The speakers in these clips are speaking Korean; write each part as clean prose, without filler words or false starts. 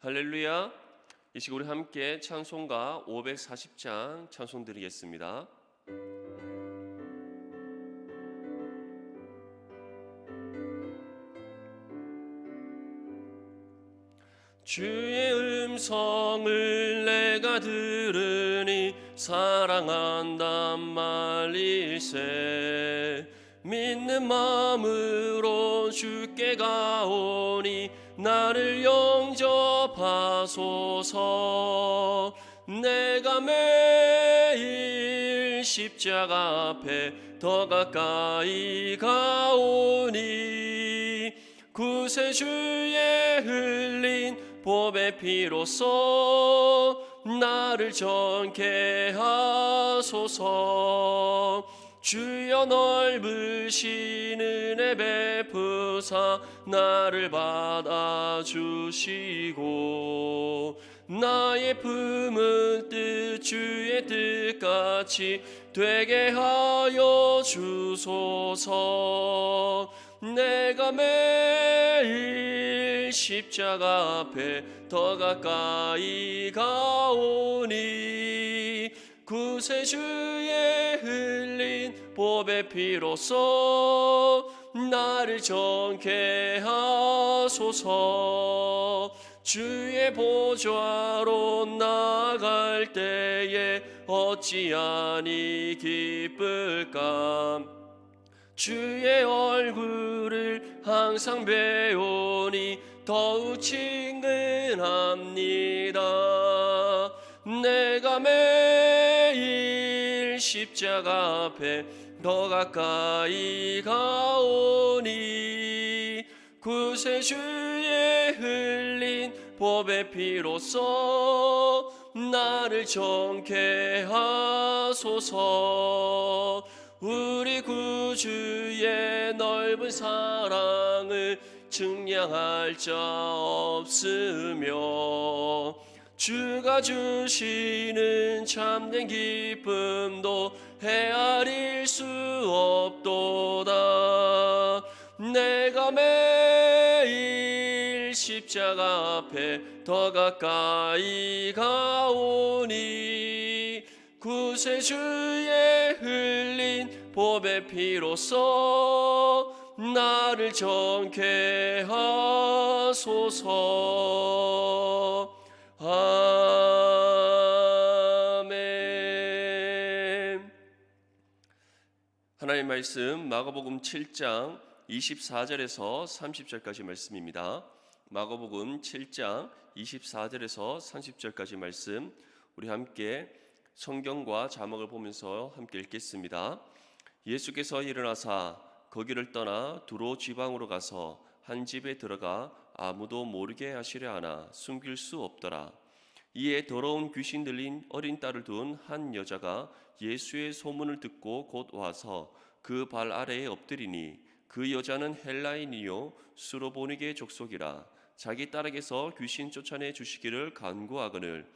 할렐루야. 이 시간 우리 함께 찬송가 540장 찬송 드리겠습니다. 주의 음성을 내가 들으니 사랑한단 말일세. 믿는 마음으로 주께 가오니 나를 영접하소서. 내가 매일 십자가 앞에 더 가까이 가오니 구세주의 흘린 보배 피로써 나를 정케 하소서. 주여 넓으신 은혜 베푸사 나를 받아주시고 나의 품은 뜻 주의 뜻같이 되게 하여 주소서. 내가 매일 십자가 앞에 더 가까이 가오니 구세주의 흘린 보배 피로써 나를 정케 하소서. 주의 보좌로 나아갈 때에 어찌하니 기쁠까. 주의 얼굴을 항상 배우니 더욱 친근합니다. 내가 매일 십자가 앞에 더 가까이 가오니 구세주의 흘린 보배 피로써 나를 정케 하소서. 우리 구주의 넓은 사랑을 증량할 자 없으며 주가 주시는 참된 기쁨도 헤아릴 수 없도다. 내가 매일 십자가 앞에 더 가까이 가오니 구세주의 흘린 보배 피로써 나를 정케 하소서. 아멘. 하나님의 말씀 마가복음 7장 24절에서 30절까지 말씀입니다. 마가복음 7장 24절에서 30절까지 말씀 우리 함께 성경과 자막을 보면서 함께 읽겠습니다. 예수께서 일어나사 거기를 떠나 두로 지방으로 가서 한 집에 들어가 아무도 모르게 하시려 하나 숨길 수 없더라. 이에 더러운 귀신 들린 어린 딸을 둔 한 여자가 예수의 소문을 듣고 곧 와서 그 발 아래에 엎드리니 그 여자는 헬라인이요 수로보니게 족속이라. 자기 딸에게서 귀신 쫓아내 주시기를 간구하거늘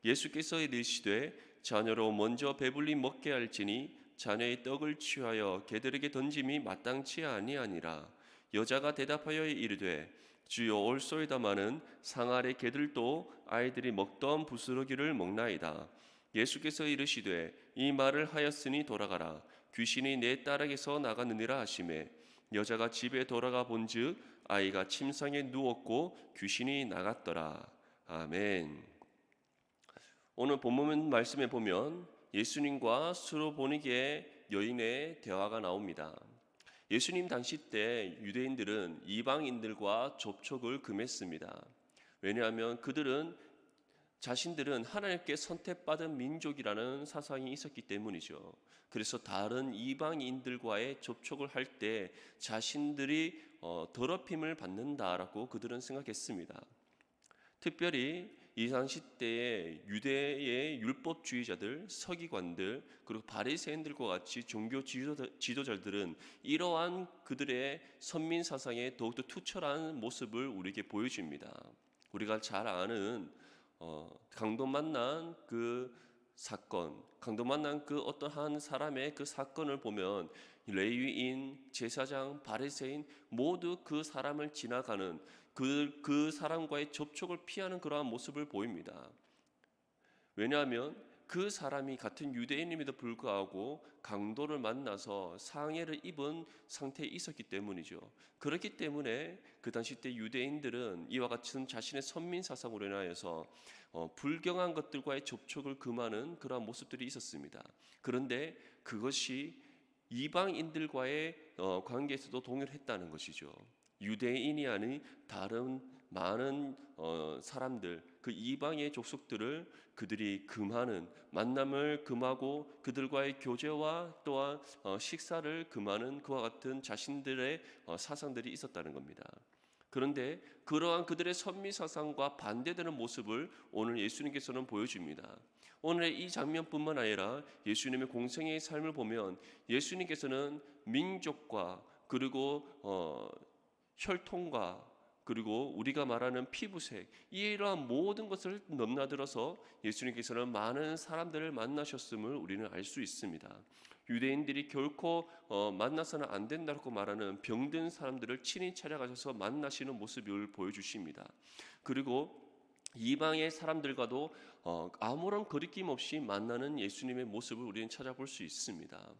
예수께서 이르시되 자녀로 먼저 배불리 먹게 할지니 자녀의 떡을 취하여 개들에게 던짐이 마땅치 아니하니라. 여자가 대답하여 이르되 주여 올소이다마는 상 아래 개들도 아이들이 먹던 부스러기를 먹나이다. 예수께서 이르시되 이 말을 하였으니 돌아가라. 귀신이 내 딸에게서 나가느니라 하시매 여자가 집에 돌아가 본즉 아이가 침상에 누웠고 귀신이 나갔더라. 아멘. 오늘 본문 말씀에 보면 예수님과 수로보니게 여인의 대화가 나옵니다. 예수님 당시 때 유대인들은 이방인들과 접촉을 금했습니다. 왜냐하면 그들은 자신들은 하나님께 선택받은 민족이라는 사상이 있었기 때문이죠. 그래서 다른 이방인들과의 접촉을 할 때 자신들이 더럽힘을 받는다라고 그들은 생각했습니다. 특별히 이 당시 때의 유대의 율법주의자들, 서기관들, 그리고 바리새인들과 같이 종교 지도자들은 이러한 그들의 선민 사상에 더욱더 투철한 모습을 우리에게 보여줍니다. 우리가 잘 아는 강도 만난 그 사건, 강도 만난 그 어떤 한 사람의 그 사건을 보면 레위인, 제사장, 바리새인 모두 그 사람을 지나가는 그 사람과의 접촉을 피하는 그러한 모습을 보입니다. 왜냐하면 그 사람이 같은 유대인임에도 불구하고 강도를 만나서 상해를 입은 상태에 있었기 때문이죠. 그렇기 때문에 그 당시 때 유대인들은 이와 같은 자신의 선민 사상으로 인하여서 불경한 것들과의 접촉을 금하는 그러한 모습들이 있었습니다. 그런데 그것이 이방인들과의 관계에서도 동일했다는 것이죠. 유대인이 아닌 다른 많은 사람들, 그 이방의 족속들을 그들이 금하는, 만남을 금하고 그들과의 교제와 또한 식사를 금하는 그와 같은 자신들의 사상들이 있었다는 겁니다. 그런데 그러한 그들의 선미 사상과 반대되는 모습을 오늘 예수님께서는 보여줍니다. 오늘의 이 장면뿐만 아니라 예수님의 공생애의 삶을 보면 예수님께서는 민족과 그리고 혈통과 그리고 우리가 말하는 피부색, 이러한 모든 것을 넘나들어서 예수님께서는 많은 사람들을 만나셨음을 우리는 알 수 있습니다. 유대인들이 결코 만나서는 안 된다고 말하는 병든 사람들을 친히 찾아가셔서 만나시는 모습을 보여주십니다. 그리고 이방의 사람들과도 아무런 거리낌 없이 만나는 예수님의 모습을 우리는 찾아볼 수 있습니다.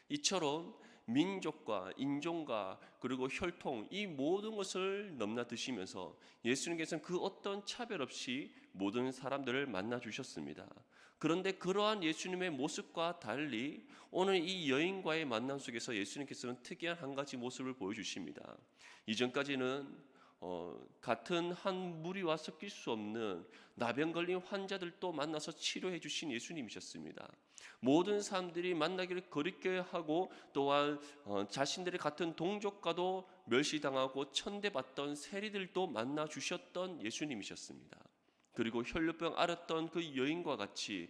이처럼 민족과 인종과 그리고 혈통, 이 모든 것을 넘나드시면서 예수님께서는 그 어떤 차별 없이 모든 사람들을 만나 주셨습니다. 그런데 그러한 예수님의 모습과 달리 오늘 이 여인과의 만남 속에서 예수님께서는 특이한 한 가지 모습을 보여주십니다. 이전까지는 같은 한 무리와 섞일 수 없는 나병 걸린 환자들도 만나서 치료해 주신 예수님이셨습니다. 모든 사람들이 만나기를 거리게 하고 또한 자신들의 같은 동족과도 멸시당하고 천대받던 세리들도 만나 주셨던 예수님이셨습니다. 그리고 혈류병 앓았던 그 여인과 같이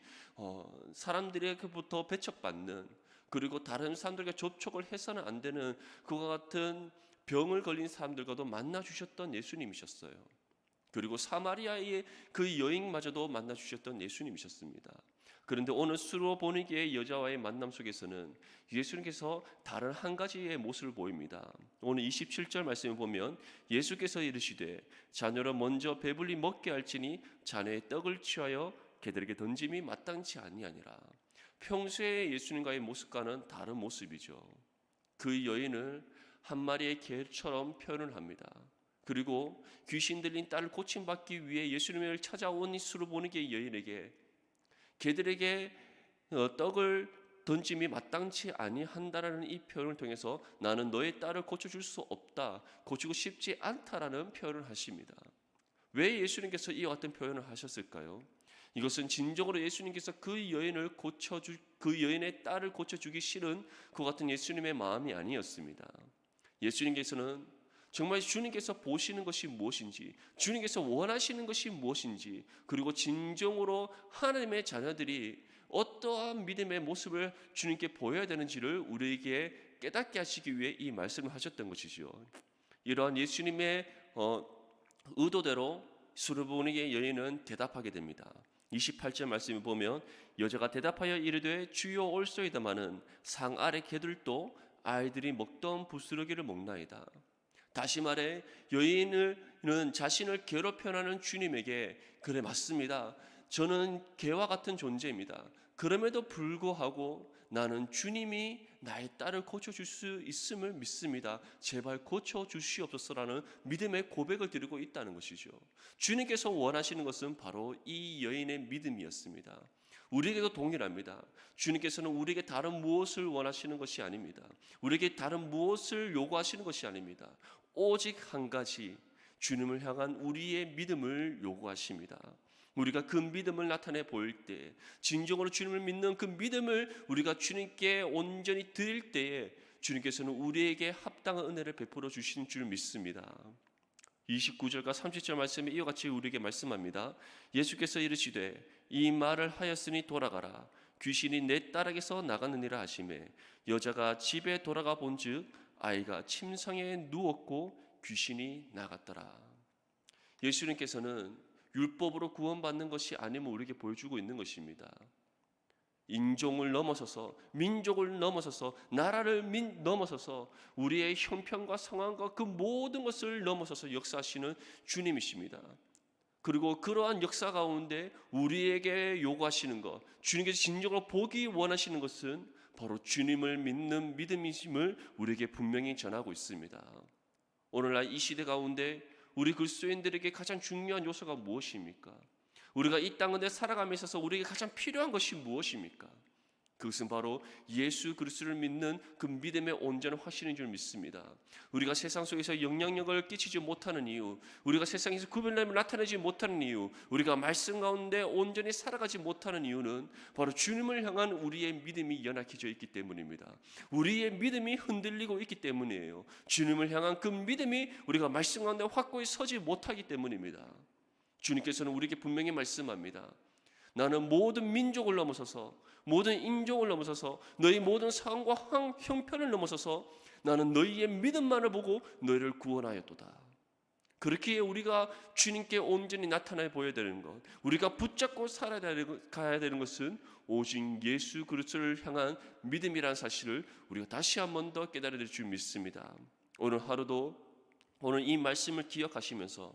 사람들에게부터 배척받는, 그리고 다른 사람들과 접촉을 해서는 안 되는 그와 같은 병을 걸린 사람들과도 만나 주셨던 예수님이셨어요. 그리고 사마리아의 그 여인마저도 만나 주셨던 예수님이셨습니다. 그런데 오늘 수로 보니게의 여자와의 만남 속에서는 예수님께서 다른 한 가지의 모습을 보입니다. 오늘 27절 말씀을 보면 예수께서 이르시되 자녀를 먼저 배불리 먹게 할지니 자네의 떡을 취하여 개들에게 던짐이 마땅치 아니하니라. 평소에 예수님과의 모습과는 다른 모습이죠. 그 여인을 한 마리의 개처럼 표현을 합니다. 그리고 귀신 들린 딸을 고침받기 위해 예수님을 찾아온 이 수르보니게 여인에게 개들에게 떡을 던짐이 마땅치 아니한다라는 이 표현을 통해서 나는 너의 딸을 고쳐줄 수 없다, 고치고 싶지 않다라는 표현을 하십니다. 왜 예수님께서 이와 같은 표현을 하셨을까요? 이것은 진정으로 예수님께서 그 여인의 딸을 고쳐주기 싫은 그 같은 예수님의 마음이 아니었습니다. 예수님께서는 정말 주님께서 보시는 것이 무엇인지, 주님께서 원하시는 것이 무엇인지, 그리고 진정으로 하나님의 자녀들이 어떠한 믿음의 모습을 주님께 보여야 되는지를 우리에게 깨닫게 하시기 위해 이 말씀을 하셨던 것이죠. 이러한 예수님의 의도대로 수르보니게 여인은 대답하게 됩니다. 28절 말씀을 보면 여자가 대답하여 이르되 주여 올소이다마는 상 아래 개들도 아이들이 먹던 부스러기를 먹나이다. 다시 말해 여인은 자신을 개로 표현하는 주님에게 그래 맞습니다. 저는 개와 같은 존재입니다. 그럼에도 불구하고 나는 주님이 나의 딸을 고쳐줄 수 있음을 믿습니다. 제발 고쳐주시옵소서라는 믿음의 고백을 드리고 있다는 것이죠. 주님께서 원하시는 것은 바로 이 여인의 믿음이었습니다. 우리에게도 동일합니다. 주님께서는 우리에게 다른 무엇을 원하시는 것이 아닙니다. 우리에게 다른 무엇을 요구하시는 것이 아닙니다. 오직 한 가지, 주님을 향한 우리의 믿음을 요구하십니다. 우리가 그 믿음을 나타내 보일 때, 진정으로 주님을 믿는 그 믿음을 우리가 주님께 온전히 드릴 때에 주님께서는 우리에게 합당한 은혜를 베풀어 주시는 줄 믿습니다. 29절과 30절 말씀에 이와 같이 우리에게 말씀합니다. 예수께서 이르시되 이 말을 하였으니 돌아가라. 귀신이 내 딸에게서 나가느니라 하시매 여자가 집에 돌아가 본즉 아이가 침상에 누웠고 귀신이 나갔더라. 예수님께서는 율법으로 구원받는 것이 아님을 우리에게 보여주고 있는 것입니다. 인종을 넘어서서, 민족을 넘어서서, 나라를 넘어서서 우리의 형편과 상황과 그 모든 것을 넘어서서 역사하시는 주님이십니다. 그리고 그러한 역사 가운데 우리에게 요구하시는 것, 주님께서 진정으로 보기 원하시는 것은 바로 주님을 믿는 믿음이심을 우리에게 분명히 전하고 있습니다. 오늘날 이 시대 가운데 우리 그리스도인들에게 가장 중요한 요소가 무엇입니까? 우리가 이 땅에 살아감에 있어서 우리에게 가장 필요한 것이 무엇입니까? 그것은 바로 예수 그리스도를 믿는 그 믿음의 온전한 확신인 줄 믿습니다. 우리가 세상 속에서 영향력을 끼치지 못하는 이유, 우리가 세상에서 구별됨을 나타내지 못하는 이유, 우리가 말씀 가운데 온전히 살아가지 못하는 이유는 바로 주님을 향한 우리의 믿음이 연약해져 있기 때문입니다. 우리의 믿음이 흔들리고 있기 때문이에요. 주님을 향한 그 믿음이 우리가 말씀 가운데 확고히 서지 못하기 때문입니다. 주님께서는 우리에게 분명히 말씀합니다. 나는 모든 민족을 넘어서서, 모든 인종을 넘어서서, 너희 모든 상황과 형편을 넘어서서 나는 너희의 믿음만을 보고 너희를 구원하였도다. 그렇게 우리가 주님께 온전히 나타나 보여야 되는 것, 우리가 붙잡고 가야 되는 것은 오직 예수 그리스도를 향한 믿음이라는 사실을 우리가 다시 한 번 더 깨달아야 될 줄 믿습니다. 오늘 하루도 오늘 이 말씀을 기억하시면서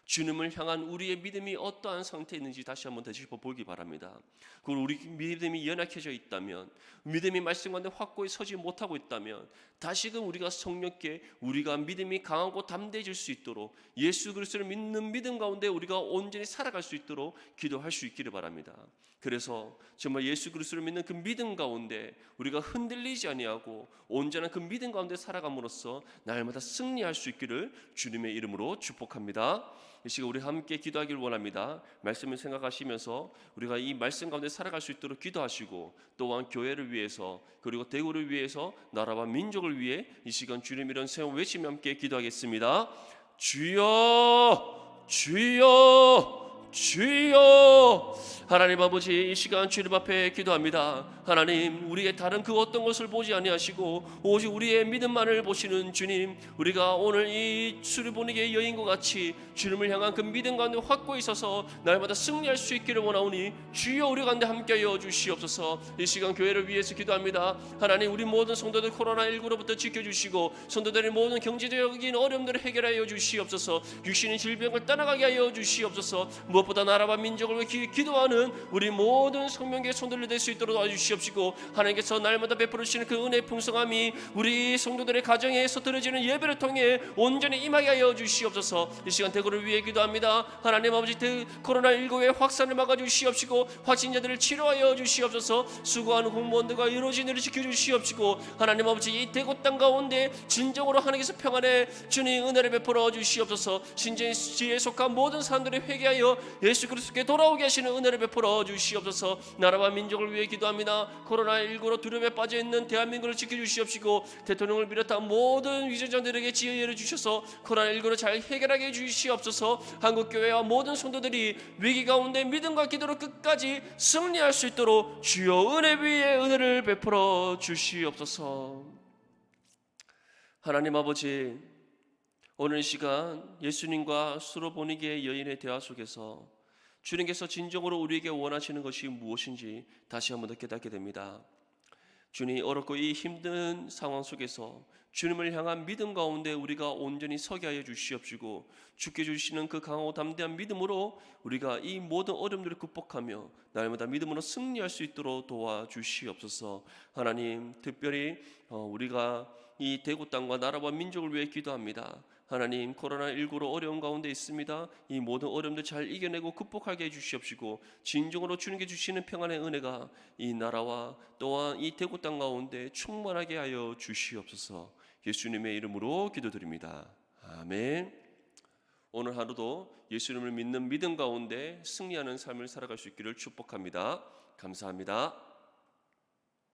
주님을 향한 우리의 믿음이 어떠한 상태에 있는지 다시 한번 되짚어 보기 바랍니다. 그리고 우리 믿음이 연약해져 있다면, 믿음이 말씀 가운데 확고히 서지 못하고 있다면 다시금 우리가 성령께 우리가 믿음이 강하고 담대해질 수 있도록, 예수 그리스도를 믿는 믿음 가운데 우리가 온전히 살아갈 수 있도록 기도할 수 있기를 바랍니다. 그래서 정말 예수 그리스도를 믿는 그 믿음 가운데 우리가 흔들리지 아니하고 온전한 그 믿음 가운데 살아감으로써 날마다 승리할 수 있기를 주님의 이름으로 축복합니다. 이 시간 우리 함께 기도하기를 원합니다. 말씀을 생각하시면서 우리가 이 말씀 가운데 살아갈 수 있도록 기도하시고, 또한 교회를 위해서, 그리고 대구를 위해서, 나라와 민족을 위해 이 시간 주님 이름 세워 외치며 함께 기도하겠습니다. 주여, 주여, 주여. 하나님 아버지, 이 시간 주님 앞에 기도합니다. 하나님, 우리의 다른 그 어떤 것을 보지 아니하시고 오직 우리의 믿음만을 보시는 주님, 우리가 오늘 이 수르보니게 여인과 같이 주님을 향한 그 믿음 가운데 확고히 있어서 날마다 승리할 수 있기를 원하오니 주여 우리 가운데 함께하여 주시옵소서. 이 시간 교회를 위해서 기도합니다. 하나님, 우리 모든 성도들 코로나19로부터 지켜주시고 성도들의 모든 경제적인 어려움들을 해결하여 주시옵소서. 육신의 질병을 떠나가게 하여 주시옵소서. 무엇보다 나라와 민족을 위해 기도하는 우리 모든 성명계 성도들 될 수 있도록 도와주시옵시고, 하나님께서 날마다 베풀어 주시는 그 은혜의 풍성함이 우리 성도들의 가정에서 드려지는 예배를 통해 온전히 임하게 하여 주시옵소서. 이 시간 대구를 위해 기도합니다. 하나님 아버지, 코로나19의 확산을 막아주시옵시고 확진자들을 치료하여 주시옵소서. 수고하는 공무원들과 이루어진 일을 지켜주시옵시고, 하나님 아버지, 이 대구 땅 가운데 진정으로 하나님께서 평안의 주님 은혜를 베풀어 주시옵소서. 신천지에 속한 모든 사람들이 회개하여 예수 그리스도께 돌아오게 하시는 은혜를 베풀어 주시옵소서. 나라와 민족을 위해 기도합니다. 코로나19로 두려움에 빠져있는 대한민국을 지켜주시옵시고, 대통령을 비롯한 모든 위정자들에게 지혜를 주셔서 코로나19를 잘 해결하게 해주시옵소서. 한국교회와 모든 성도들이 위기 가운데 믿음과 기도로 끝까지 승리할 수 있도록 주여 은혜 위에 은혜를 베풀어 주시옵소서. 하나님 아버지, 오늘 시간 예수님과 수로보니게 여인의 대화 속에서 주님께서 진정으로 우리에게 원하시는 것이 무엇인지 다시 한번 더 깨닫게 됩니다. 주님, 어렵고 이 힘든 상황 속에서 주님을 향한 믿음 가운데 우리가 온전히 서게 하여 주시옵시고, 주께 주시는 그 강하고 담대한 믿음으로 우리가 이 모든 어려움들을 극복하며 날마다 믿음으로 승리할 수 있도록 도와주시옵소서. 하나님, 특별히 우리가 이 대구 땅과 나라와 민족을 위해 기도합니다. 하나님, 코로나19로 어려운 가운데 있습니다. 이 모든 어려움들 잘 이겨내고 극복하게 해주시옵시고, 진정으로 주님께 주시는 평안의 은혜가 이 나라와 또한 이 대구 땅 가운데 충만하게 하여 주시옵소서. 예수님의 이름으로 기도드립니다. 아멘. 오늘 하루도 예수님을 믿는 믿음 가운데 승리하는 삶을 살아갈 수 있기를 축복합니다. 감사합니다.